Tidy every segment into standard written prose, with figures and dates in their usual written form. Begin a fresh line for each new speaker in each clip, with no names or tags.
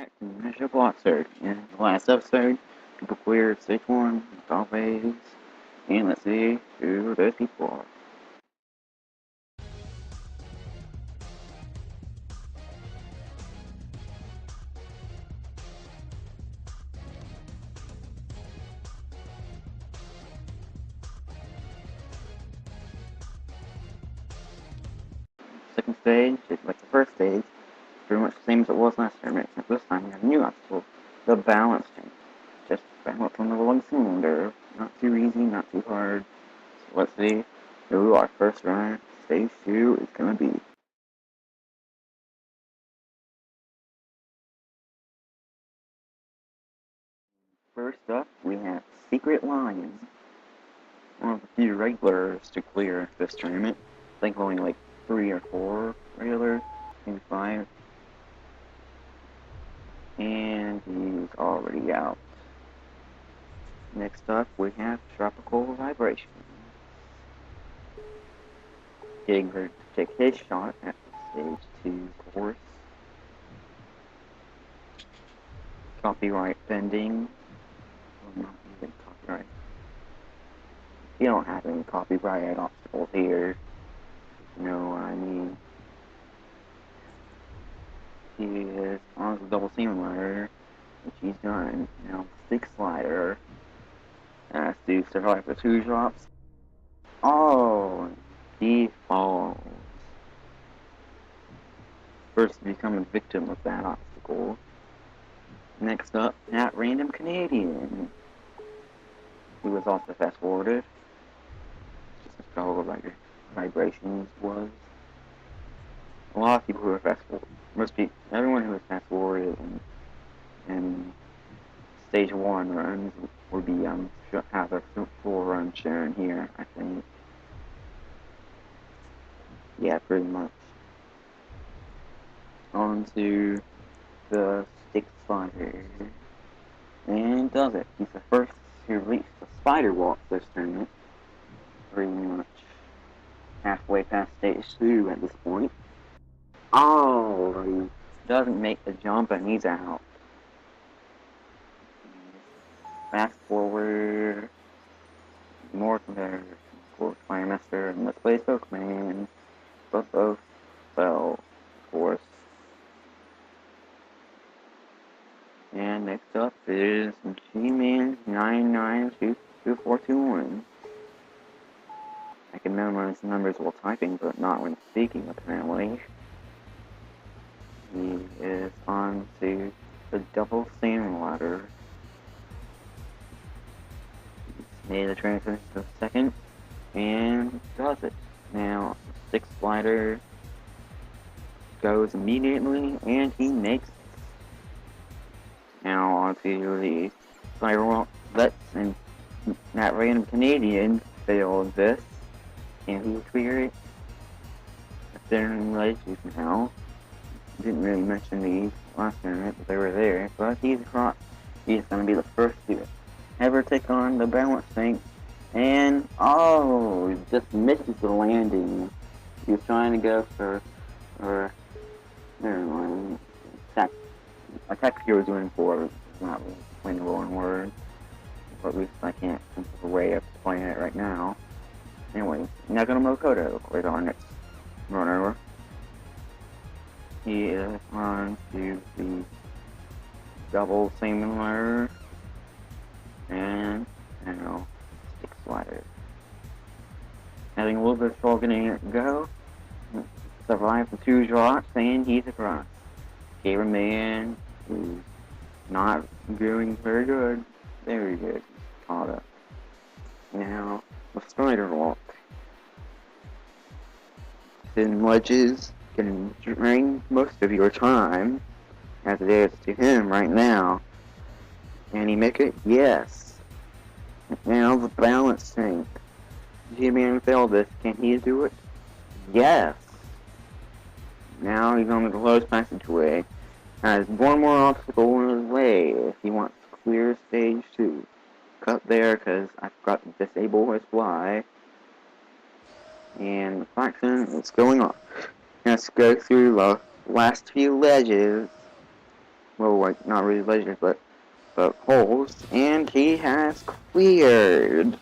back to Mr. Bloxxer. In the last episode, people cleared stage 1, top phase, and let's see who those people are. Second stage is like the first stage, pretty much the same as it was last time, except this time we have a new obstacle, the balance change. Just balance on the rolling cylinder. Not too easy, not too hard. So let's see who our first run, stage 2, is going to be. First up, we have Secret Lion, one of the few regulars to clear this tournament. I think only like 3 or 4 regulars, maybe 5. And he's already out. Next up, we have Tropical Vibration. Getting ready to take his shot at the stage 2 course. Copyright pending. Well, not even copyright. You don't have any copyright obstacles here. You know what I mean? He is on the double seam ladder, which he's done. Now, stick slider. Has to survive the 2 drops. Oh, he falls. First to become a victim of that obstacle. Next up, that random Canadian. He was also fast forwarded. Just as probably like vibrations was. A lot of people who are fast forwarded. Most people, everyone who is fast forwarded and stage 1 runs would be have their full run shown here, I think. Yeah, pretty much. On to the stick slider. And does it. He's the first to reach the spider walk this tournament. Pretty much halfway past stage 2 at this point. Oh, he doesn't make the jump and he's out. Fast forward. More there. Course Master and Let's Play Spokesman. Both fell, of course. And next up is G-Man 992421. I can memorize the numbers while typing, but not when speaking, apparently. He is on to the double seam ladder. He's made the transition to the second, and does it. Now, the 6th slider goes immediately, and he makes it. Now onto the spiral lets, and that random Canadian failed this. Can he clear it? They're in ledges now. Didn't really mention these last tournament, but they were there. But he's across. He's going to be the first to ever take on the balance tank. And, oh, he just misses the landing. He was trying to go for never mind. Attack he was doing for is not really the wrong word. But at least I can't think of a way of playing it right now. Anyways, Nagano Makoto is our next runner. He is on to the double seam ladder and now stick slider. Having a little bit of trouble getting it to go. Survived the 2 drops and he's across. Cameraman who's not doing very good. Very good. Caught up. Now, the spider walk. Thin ledges can drain most of your time, as it is to him right now. Can he make it? Yes. Now the balance tank. G-Man failed this. Can he do it? Yes. Now he's on the closed passageway. Has one more obstacle in his way if he wants to clear stage 2. Cut there because I forgot to disable his fly. And the fraction is going on. Let's go through the last few ledges. Well, like, not really lasers, but holes, and he has cleared.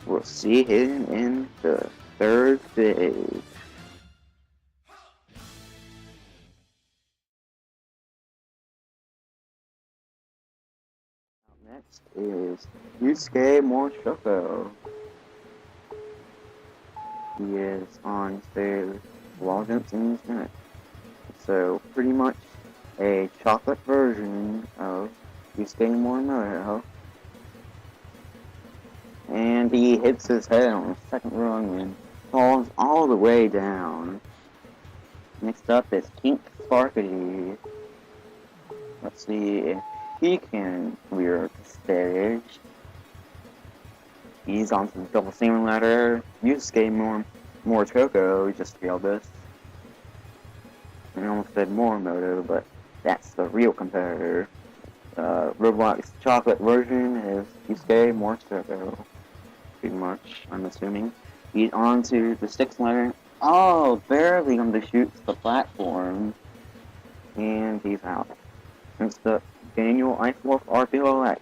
We'll see him in the third phase. Next is Yusuke Morishoko. He is on stage Walgents in his minute. So pretty much a chocolate version of Yusuke Morimoto. And he hits his head on the second rung and falls all the way down. Next up is Kink Sparkity. Let's see if he can clear the stage. He's onto the double ceiling ladder. Yusuke Morishoko just failed this. I almost said Morimoto, but that's the real competitor. Roblox chocolate version is Yusuke Morishoko. Pretty much, I'm assuming. He's onto the sixth ladder. Oh, barely undershoots the platform. And he's out. Next up, Daniel Eiffeloff RPOX.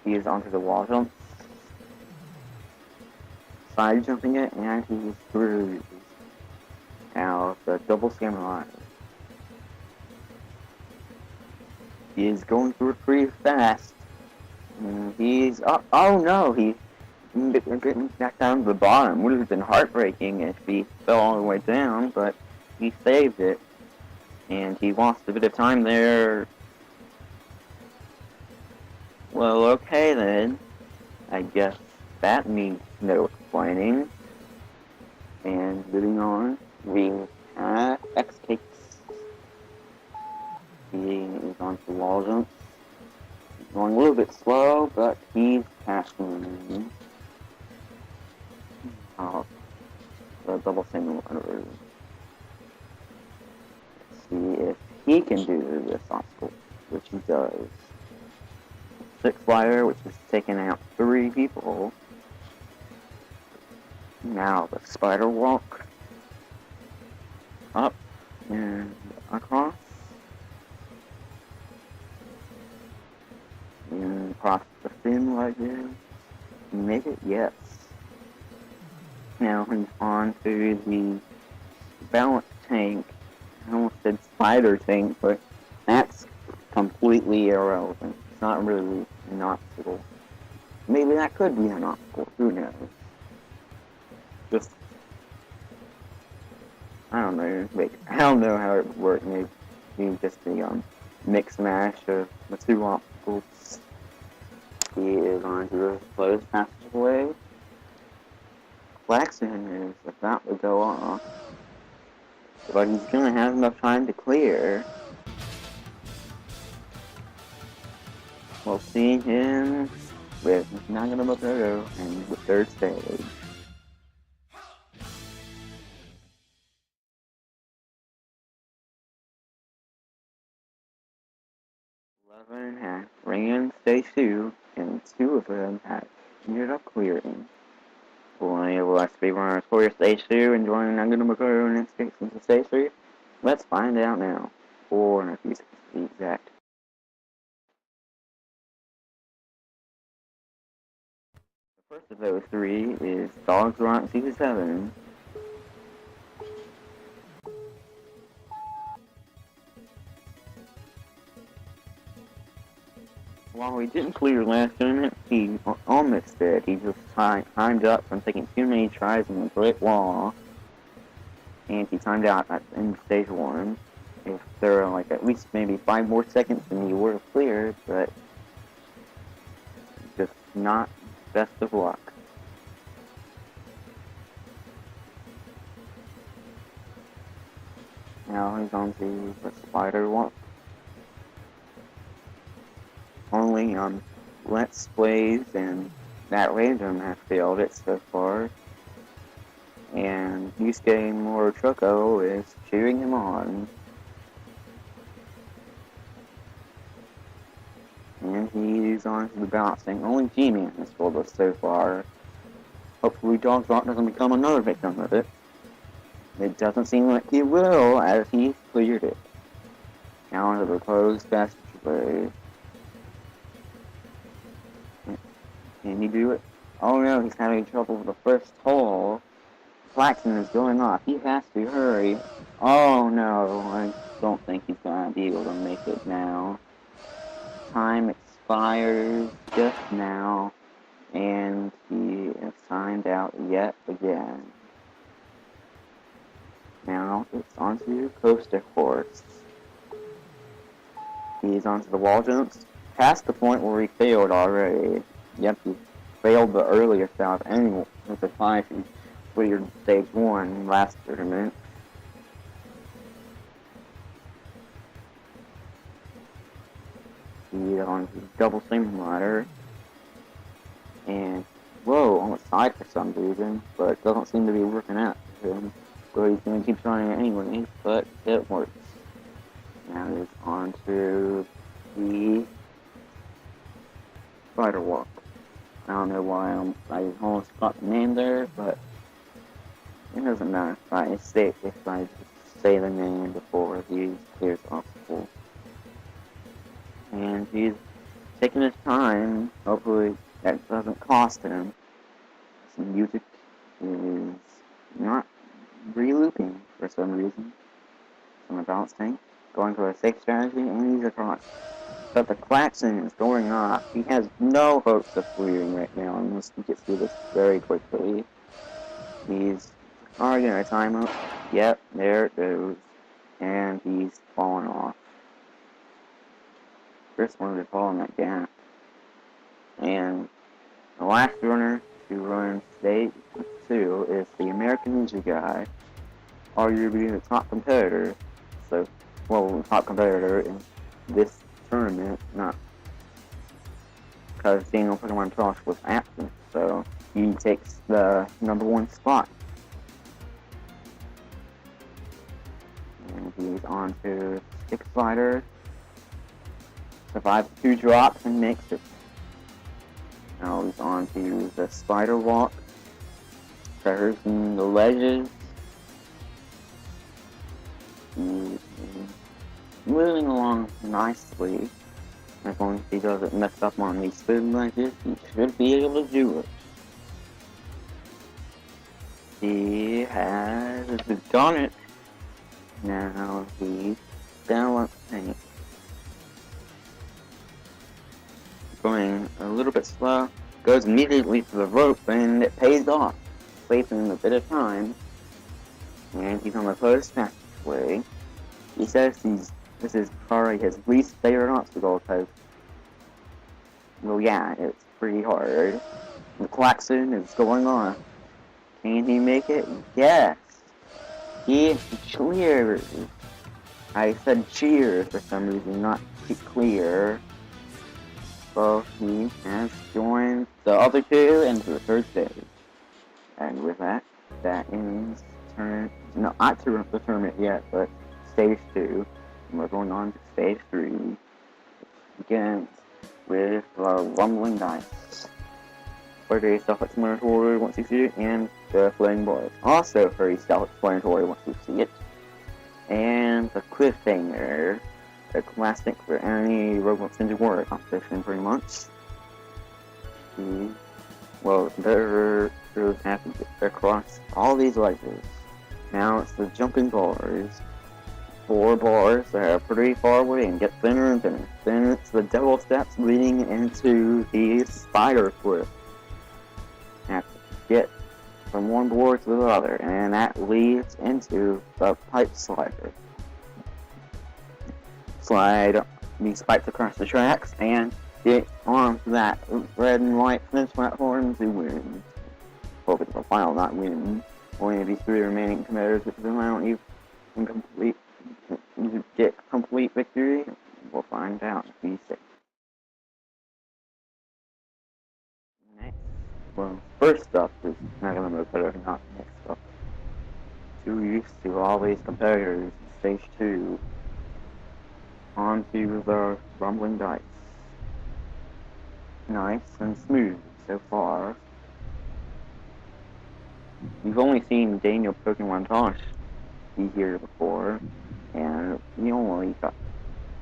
He is onto the wall jump. Side jumping it, and he's through. Now, the double samurai. He is going through it pretty fast. He's up. Oh no, he's getting back down to the bottom. Would have been heartbreaking if he fell all the way down, but he saved it. And he lost a bit of time there. Well, okay then. I guess that needs no explaining. And moving on, we have X-Cakes. He is on the wall jumps. Going a little bit slow, but he's passing. The double single under. Let's see if he can do this obstacle, which he does. Six flyer, which is taking out 3 people. Now the spider walk. Up and across. And across the fin like this. Make it, yes. Now he's on to the balance tank. I almost said spider tank, but that's completely irrelevant. It's not really an obstacle. Maybe that could be an obstacle, who knows? Just, I don't know, like, I don't know how it would work. Maybe just a mix mash of the 2 obstacles. He is on to the closed passageway. Bloxxer is about to go off, but he's gonna have enough time to clear. We'll see him with Naganomoto and the third stage. 11 have ran stage 2, and 2 of them have ended up clearing. Will any of us be runners clear stage 2 and join Naganomoto and escape into stage 3? Let's find out now. 4 and a few seconds to be exact. The first of those 3 is Dogs Rock Season 7. While he didn't clear last tournament, he almost did. He just timed up from taking too many tries on the Great Wall. And he timed out in stage 1. If there are like at least maybe 5 more seconds than he would have cleared, but just not best of luck. Now he's on to the spider walk. Only Let's Plays and that random have failed it so far. And Yusuke Morishoko is cheering him on. And he's on to the bouncing. Only G-Man has failed us so far. Hopefully Dog's Rock doesn't become another victim of it. It doesn't seem like he will, as he's cleared it. Now into the closed passageway. Can he do it? Oh no, he's having trouble with the first hole. Bloxxer is going off. He has to hurry. Oh no, I don't think he's gonna be able to make it now. Time expires just now, and he is signed out yet again. Now it's onto coaster course. He's onto the wall jumps, past the point where he failed already. Yep, he failed the earlier stop anyway with the 5 he cleared stage 1 last tournament. He's on the double swing ladder. And, whoa, almost died for some reason, but it doesn't seem to be working out for him. So he's going to keep trying it anyway, but it works. Now he's on to the spider walk. I don't know why I almost got the name there, but it doesn't matter if I just say the name before he clears off the pool. And he's taking his time. Hopefully that doesn't cost him. Some music is not re-looping for some reason. From a balance tank. Going for a safe strategy, and he's across. But the klaxon is going off. He has no hopes of clearing right now unless he gets through this very quickly. He's already in a timeout. Yep, there it goes. And he's falling off. First one to fall in that gap. And the last runner to run stage 2 is the American Ninja guy, arguably the top competitor. So, well, top competitor in this tournament, not because Daniel Pokemon Tosh was absent, so he takes the #1 spot. And he's on to Stick Slider, survives 2 drops and makes it. Now he's on to the Spider Walk, traversing the ledges. He's moving along nicely. As long as he doesn't mess up on these food ledges, he should be able to do it. He has done it. Now he's balancing. Going a little bit slow, goes immediately to the rope, and it pays off, saving him a bit of time. And he's on the closed passageway. He says this is probably his least favorite obstacle because, well, yeah, it's pretty hard. The klaxon is going on. Can he make it? Yes. He clears. I said cheers for some reason, not clear. So he has joined the other 2 into the 3rd stage. And with that, that ends not the tournament yet, but stage 2. And we're going on to stage 3. Begins with rumbling dice. Very self-explanatory once you see it, and the floating bars. Also very self-explanatory once you see it. And the cliffhanger. A classic for any Roblox Ninja Warrior competition, pretty much. Well, they're happy across all these ledges. Now it's the jumping bars. 4 bars that are pretty far away and get thinner and thinner. Then it's the double steps leading into the spider cliff. Have to get from one board to the other, and that leads into the pipe slider. Slide these pipes across the tracks and get onto that red and white fence platform to win. Hope it's the final, not win. Only these 3 remaining competitors get to the final. You get complete victory. We'll find out. Be safe. Next, well, first up is not gonna move better, not next up. Too used to all these competitors in stage 2. Onto the rumbling dice. Nice and smooth so far. We've only seen Daniel Pokemon Tosh be here before, and he only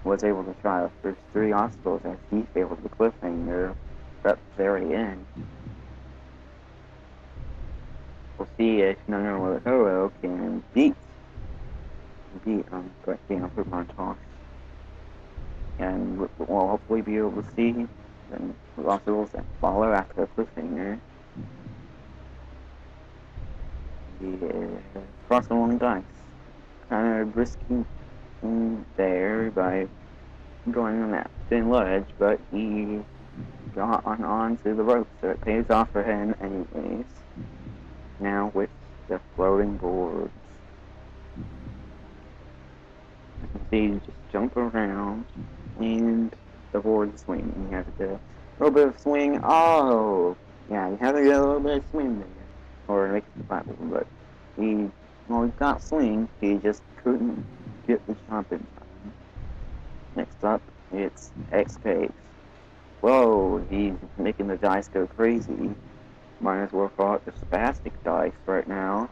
was able to try the first 3 obstacles as he failed the cliffhanger at the very end. We'll see if none of the Hero can beat Pokemon Toss. And we'll hopefully be able to see the obstacles that follow after the cliffhanger. Yeah, crossing along dice. Kind of risking there by going on that thin ledge, but he got onto the rope, so it pays off for him anyways. Now with the floating boards. You can see you just jump around and the board swing. You have to do a little bit of swing. Oh! Yeah, you have to get a little bit of swing there. Or make it the platform, but he got swing, he just couldn't get the jump in time. Next up, it's X-Pace. Whoa, he's making the dice go crazy. Might as well call it the spastic dice right now.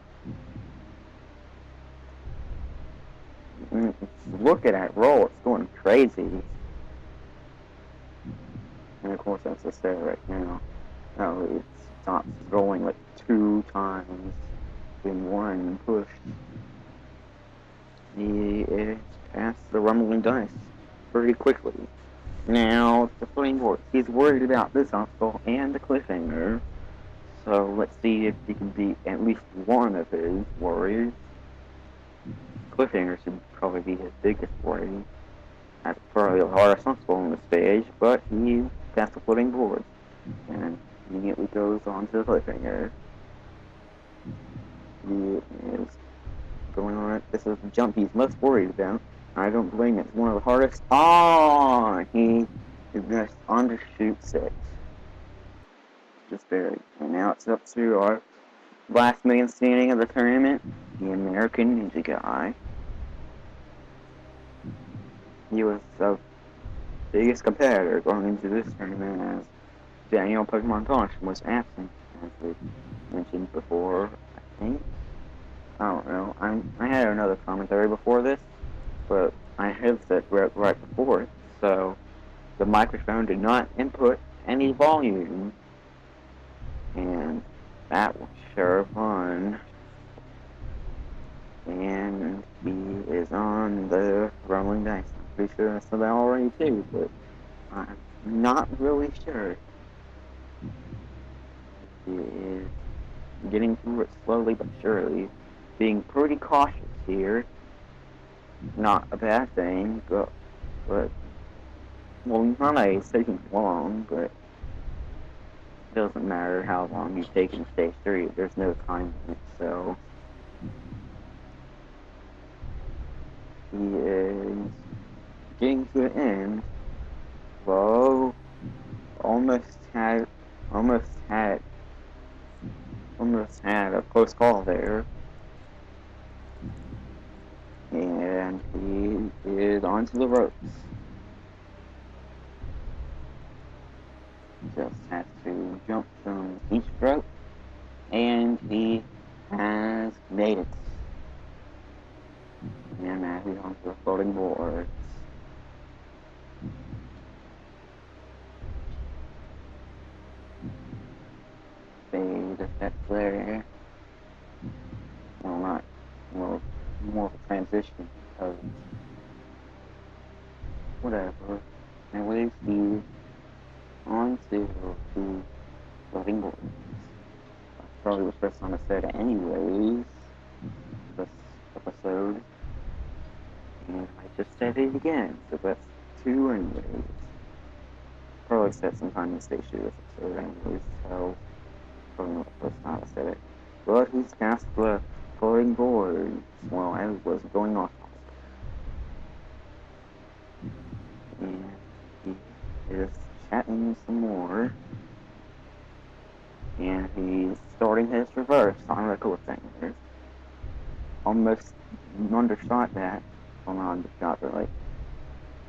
Look at that roll, it's going crazy. And of course that's the set right now. Oh, it stops rolling like 2 times in one push. He is past the rumbling dice pretty quickly. Now, the floating board. He's worried about this obstacle and the cliffhanger. So let's see if he can beat at least one of his worries. Cliffhanger should probably be his biggest worry. That's probably the hardest obstacle on the stage, but he passed the floating board. And immediately goes on to the cliffhanger. He is going on it. This is the jump he's most worried about. I don't blame it. It's one of the hardest. Oh, he just undershoots it. Just barely. And now it's up to our last man standing of the tournament, the American Ninja Guy. He was the biggest competitor going into this tournament as Daniel Pokemon Tosh was absent, as we mentioned before, I think. I don't know. I had another commentary before this, but I had said right before it, so the microphone did not input any volume, and that was sure fun. And he is on the rumbling dice. I'm pretty sure I said that already too, but I'm not really sure. He is getting through it slowly but surely, being pretty cautious here. Not a bad thing, but well, not that it's taking long, but it doesn't matter how long you take in stage 3. There's no time limit, so he is getting to the end. Whoa, almost had a close call there. And he is onto the ropes. Just has to jump from each rope, and he has made it. And now he's onto the floating boards. Fade effect there. Well, more of a transition of whatever. And we see onto the floating boards. That's probably was first time I said it anyways, this episode. And I just said it again, so that's 2 anyways. Probably said sometime in stage 2 this episode anyways, so probably not the first time I said it. But he's past the floating boards while I was going off. And he is chatting some more. And he's starting his reverse on the cliffhanger. Almost undershot that. Well, not undershot, but like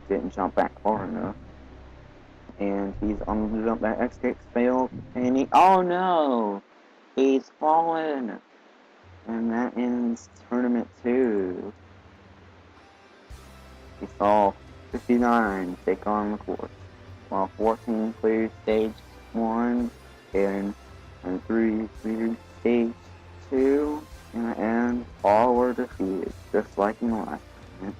didn't jump back far enough. And he's on the jump back. X-Kicks failed. And oh no! He's fallen! And that ends Tournament 2. We saw 59 take on the course, while 14 cleared Stage 1, and 3 cleared Stage 2, and all were defeated, just like in the last tournament.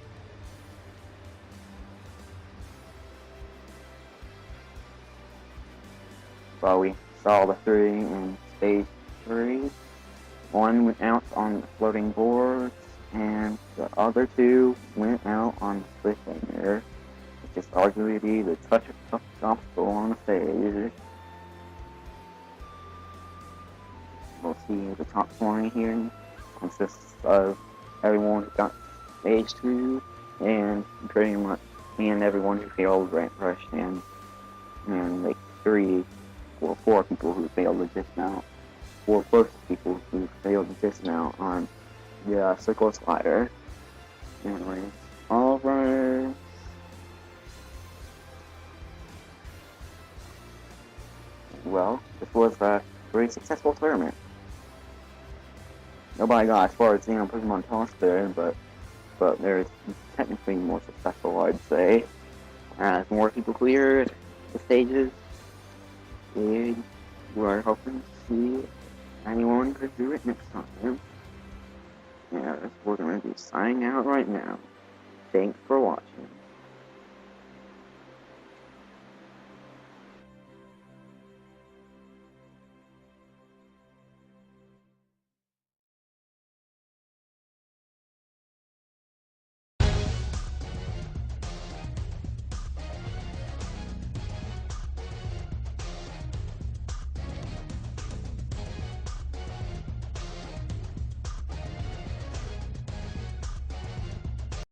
While we saw the 3 in Stage 3, one went out on the floating boards, and the other 2 went out on the cliffhanger, which is arguably the toughest obstacle on the stage. We'll see the top 20 here consists of everyone who got Stage 2, and pretty much everyone who failed Ramp Rush, and like 3 or 4 people who failed to dismount. 4 plus people who failed to dismount on the circle slider. Anyways, alright. Well, this was a very successful tournament. Nobody got as far as Pokemon Toss there, but there's technically more successful, I'd say. As more people cleared the stages, and we're hoping to see anyone could do it next time. Yeah, we're going to be signing out right now. Thanks for watching.